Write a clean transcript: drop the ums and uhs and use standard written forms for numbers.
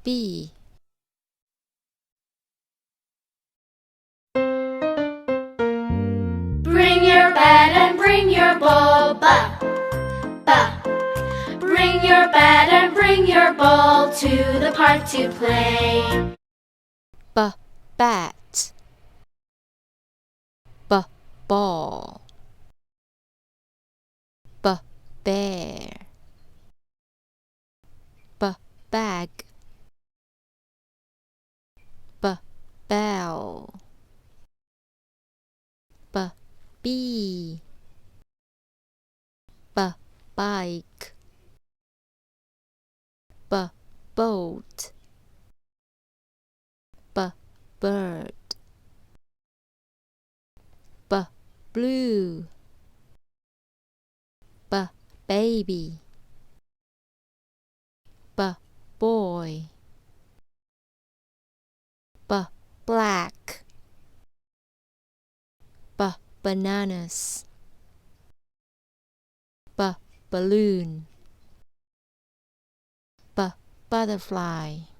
bee. Bring your bat and bring your ball, ba, ba. Bring your bat and bring your ball to the park to play. Bat. Ball. Bear. Bag. Bell. Bee. Bike. Boat. Bird. Blue. Baby. Boy. Black. Bananas. Balloon. Butterfly.